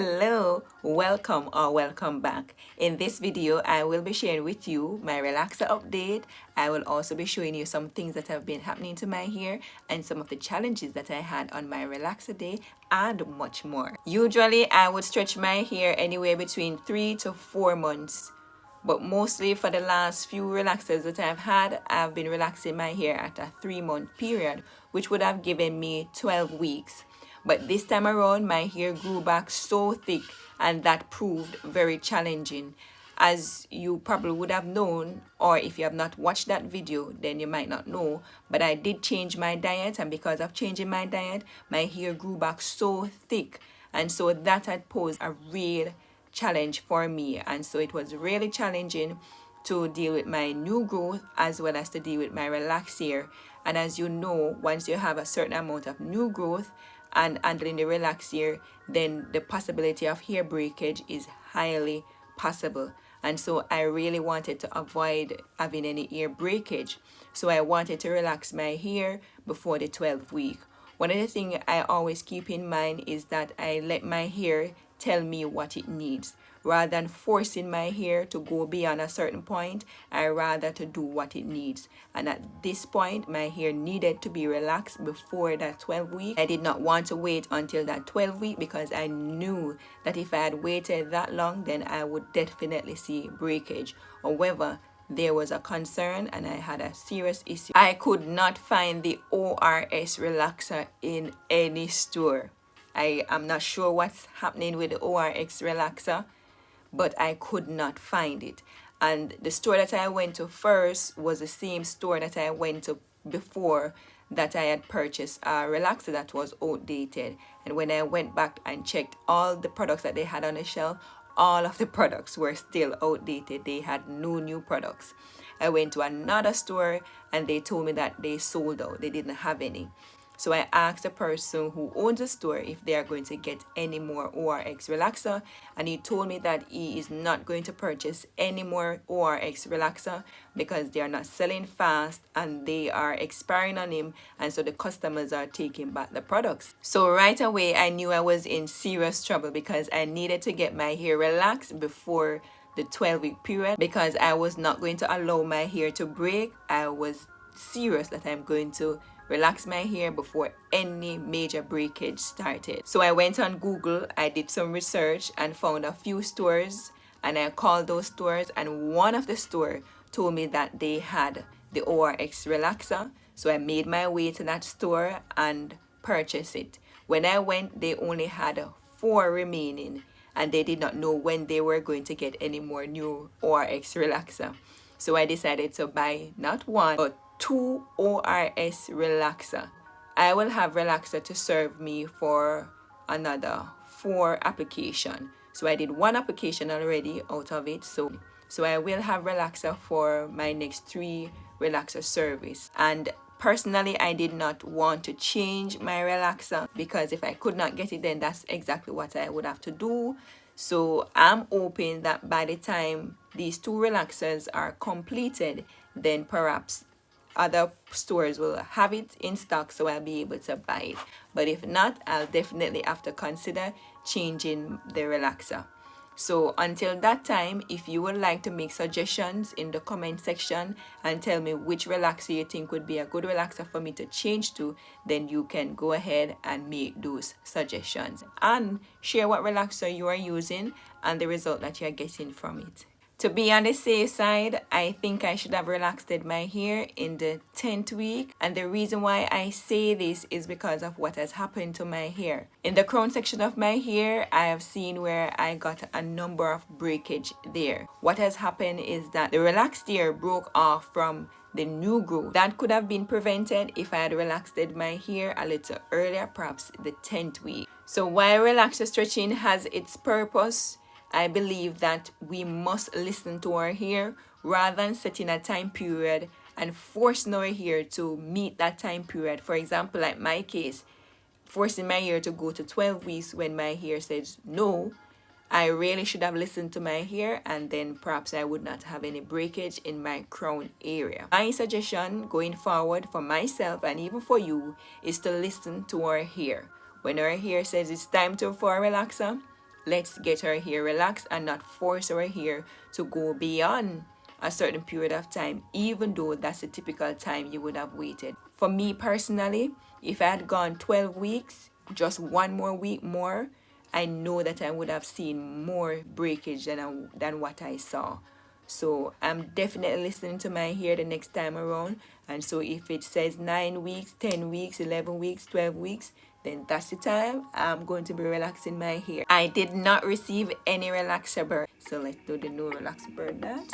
Hello, welcome or welcome back. In this video, I will be sharing with you my relaxer update. I will also be showing you some things that have been happening to my hair and some of the challenges that I had on my relaxer day and much more. Usually, I would stretch my hair anywhere between 3 to 4 months. But mostly for the last few relaxers that I've had, I've been relaxing my hair at a 3-month period, which would have given me 12 weeks. But this time around, my hair grew back so thick, and that proved very challenging. As you probably would have known, or if you have not watched that video, then you might not know, but I did change my diet, and because of changing my diet, my hair grew back so thick, and so that had posed a real challenge for me. And so it was really challenging to deal with my new growth as well as to deal with my relaxed hair. And as you know, once you have a certain amount of new growth and handling the relaxed hair, then the possibility of hair breakage is highly possible. And so I really wanted to avoid having any hair breakage. So I wanted to relax my hair before the 12th week. One of the things I always keep in mind is that I let my hair tell me what it needs. Rather than forcing my hair to go beyond a certain point, I rather to do what it needs. And at this point, my hair needed to be relaxed before that 12 week. I did not want to wait until that 12 week because I knew that if I had waited that long, then I would definitely see breakage. However, there was a concern and I had a serious issue. I could not find the Ors Relaxer in any store. I am not sure what's happening with the Ors Relaxer, but I could not find it. And the store that I went to first was the same store that I went to before that I had purchased a relaxer that was outdated. And when I went back and checked all the products that they had on the shelf, all of the products were still outdated. They had no new products. I went to another store and they told me that they sold out. They didn't have any. So I asked the person who owns the store if they are going to get any more Ors Relaxer, and he told me that he is not going to purchase any more Ors Relaxer because they are not selling fast and they are expiring on him, and so the customers are taking back the products. So right away I knew I was in serious trouble because I needed to get my hair relaxed before the 12-week period because I was not going to allow my hair to break. I was serious that I'm going to relax my hair before any major breakage started. So I went on Google, I did some research and found a few stores, and I called those stores, and one of the stores told me that they had the Ors Relaxer. So I made my way to that store and purchased it. When I went, they only had 4 remaining, and they did not know when they were going to get any more new Ors Relaxer. So I decided to buy not one but 2 Ors Relaxer. I will have relaxer to serve me for another 4 application. So I did 1 application already out of it. So I will have relaxer for my next 3 relaxer service. And personally, I did not want to change my relaxer because if I could not get it, then that's exactly what I would have to do. So I'm hoping that by the time these 2 relaxers are completed, then perhaps other stores will have it in stock, so I'll be able to buy it. But if not, I'll definitely have to consider changing the relaxer. So until that time, if you would like to make suggestions in the comment section and tell me which relaxer you think would be a good relaxer for me to change to, then you can go ahead and make those suggestions and share what relaxer you are using and the result that you're getting from it. To be on the safe side, I think I should have relaxed my hair in the 10th week. And the reason why I say this is because of what has happened to my hair. In the crown section of my hair, I have seen where I got a number of breakage there. What has happened is that the relaxed hair broke off from the new growth. That could have been prevented if I had relaxed my hair a little earlier, perhaps the 10th week. So while relaxer stretching has its purpose, I believe that we must listen to our hair rather than setting a time period and forcing our hair to meet that time period. For example, like my case, forcing my hair to go to 12 weeks when my hair says no. I really should have listened to my hair, and then perhaps I would not have any breakage in my crown area. My suggestion going forward for myself and even for you is to listen to our hair. When our hair says it's time for a relaxer, let's get our hair relaxed and not force our hair to go beyond a certain period of time, even though that's the typical time you would have waited. For me personally, if I had gone 12 weeks, just one more week more, I know that I would have seen more breakage than what I saw. So I'm definitely listening to my hair the next time around. And so if it says 9 weeks, 10 weeks, 11 weeks, 12 weeks, then that's the time I'm going to be relaxing my hair. I did not receive any relaxer burn. So let's do the no relaxer burn that.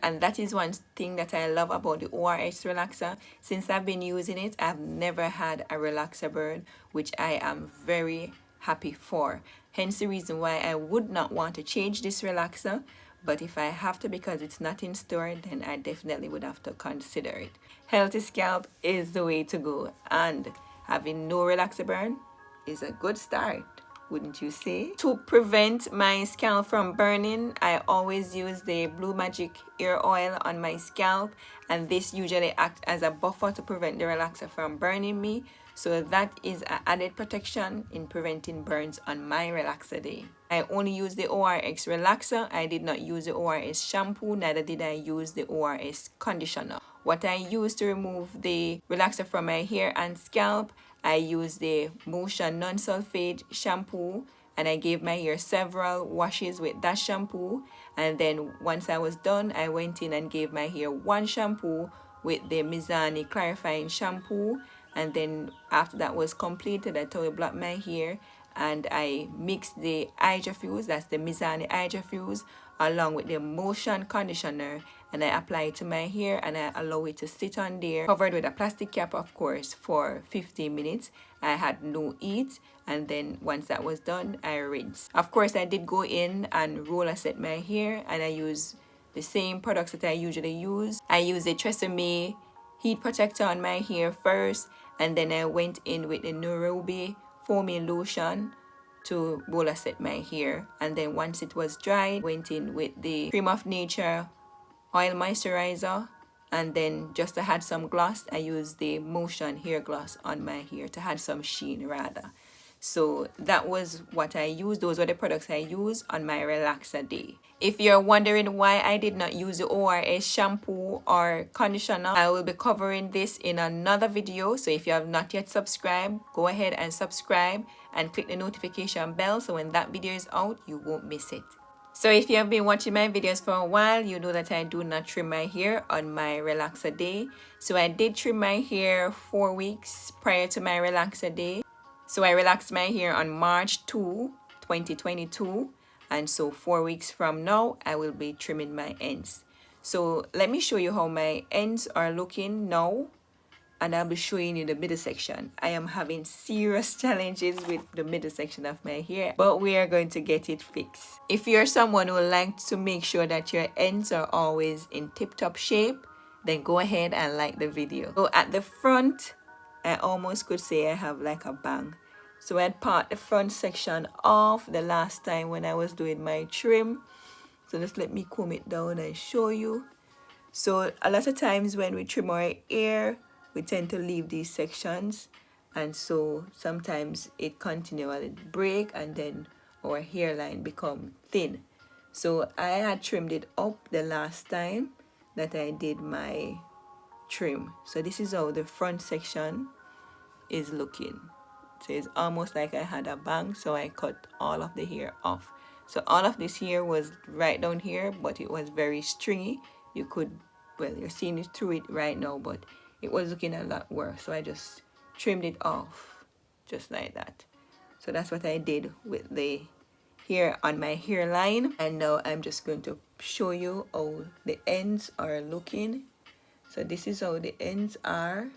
And that is one thing that I love about the Ors Relaxer. Since I've been using it, I've never had a relaxer burn, which I am very happy for. Hence the reason why I would not want to change this relaxer. But if I have to because it's not in store, then I definitely would have to consider it. Healthy scalp is the way to go. And having no relaxer burn is a good start, wouldn't you say? To prevent my scalp from burning, I always use the Blue Magic Hair Oil on my scalp, and this usually acts as a buffer to prevent the relaxer from burning me. So that is an added protection in preventing burns on my relaxer day. I only use the Ors Relaxer. I did not use the Ors shampoo, neither did I use the Ors conditioner. What I use to remove the relaxer from my hair and scalp, I use the Motion Non-Sulfate shampoo, and I gave my hair several washes with that shampoo. And then once I was done, I went in and gave my hair one shampoo with the Mizani clarifying shampoo. And then after that was completed, I towel blocked my hair and I mixed the Hydra Fuse, that's the Mizani Hydra Fuse, along with the Motion conditioner, and I apply it to my hair and I allow it to sit on there, covered with a plastic cap, of course, for 15 minutes. I had no heat, and then once that was done, I rinsed. Of course, I did go in and roller set my hair, and I use the same products that I usually use. I use the Tresemme heat protector on my hair first, and then I went in with the Nairobi foaming lotion to roller set my hair. And then once it was dry, went in with the Cream of Nature oil moisturizer, and then just to add some gloss, I used the Motion hair gloss on my hair to add some sheen rather. So that was what I used. Those were the products I used on my relaxer day. If you're wondering why I did not use the Ors shampoo or conditioner, I will be covering this in another video. So if you have not yet subscribed, go ahead and subscribe and click the notification bell so when that video is out, you won't miss it. So if you have been watching my videos for a while, you know that I do not trim my hair on my relaxer day. So I did trim my hair 4 weeks prior to my relaxer day. So I relaxed my hair on March 2, 2022. And so 4 weeks from now, I will be trimming my ends. So let me show you how my ends are looking now. And I'll be showing you the middle section. I am having serious challenges with the middle section of my hair, but we are going to get it fixed. If you're someone who likes to make sure that your ends are always in tip-top shape, then go ahead and like the video. So at the front, I almost could say I have like a bang. So I had part the front section off the last time when I was doing my trim. So just let me comb it down and show you. So a lot of times when we trim our hair, we tend to leave these sections, and so sometimes it continually break and then our hairline become thin. So I had trimmed it up the last time that I did my trim. So this is how the front section is looking. So it's almost like I had a bang, so I cut all of the hair off. So all of this hair was right down here, but it was very stringy. You could, well, you're seeing it through it right now, but it was looking a lot worse. So I just trimmed it off just like that. So that's what I did with the hair on my hairline. And now I'm just going to show you how the ends are looking. So this is how the ends are.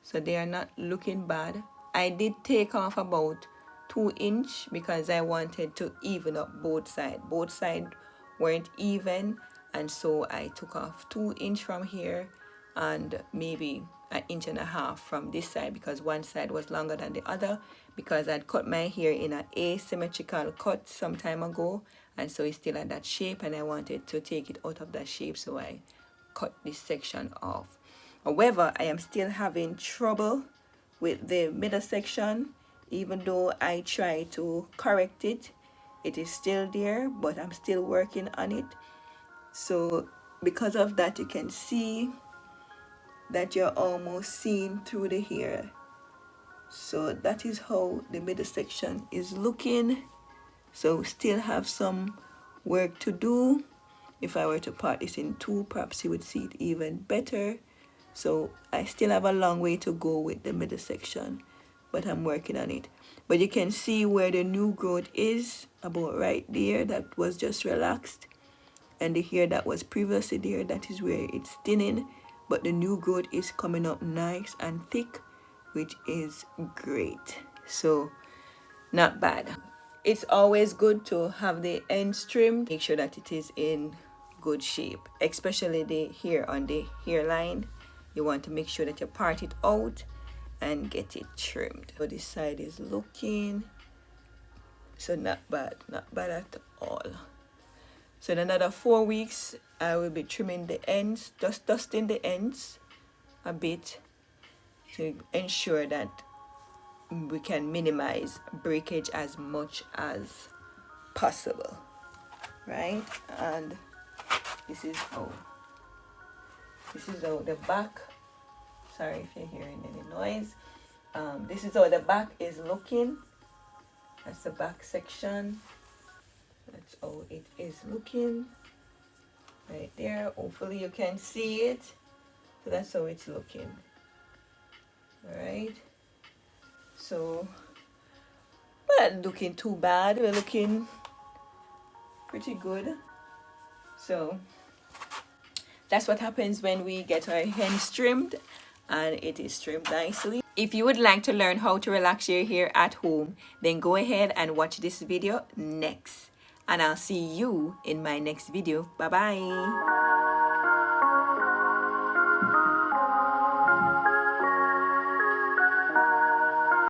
So they are not looking bad. I did take off about 2 inches because I wanted to even up both sides. Both sides weren't even, and so I took off 2 inches from here and maybe 1.5 inches from this side because one side was longer than the other because I'd cut my hair in an asymmetrical cut some time ago, and so it's still at that shape and I wanted to take it out of that shape, so I cut this section off. However, I am still having trouble with the middle section. Even though I try to correct it, it is still there, but I'm still working on it. So because of that, you can see that you're almost seeing through the hair. So that is how the middle section is looking. So still have some work to do. If I were to part this in two, perhaps you would see it even better. So I still have a long way to go with the middle section, but I'm working on it. But you can see where the new growth is, about right there, that was just relaxed. And the hair that was previously there, that is where it's thinning. But the new growth is coming up nice and thick, which is great. So not bad. It's always good to have the ends trimmed. Make sure that it is in good shape, especially the hair on the hairline. You want to make sure that you part it out and get it trimmed. So this side is looking, so not bad at all. So in another 4 weeks, I will be trimming the ends, just dusting the ends a bit to ensure that we can minimize breakage as much as possible, right? And this is how the back, sorry if you're hearing any noise, this is how the back is looking. That's the back section. That's how it is looking right there. Hopefully you can see it. So that's how it's looking. All right, so we're not looking too bad, we're looking pretty good. So that's what happens when we get our ends trimmed, and it is trimmed nicely. If you would like to learn how to relax your hair at home, then go ahead and watch this video next, and I'll see you in my next video. Bye bye.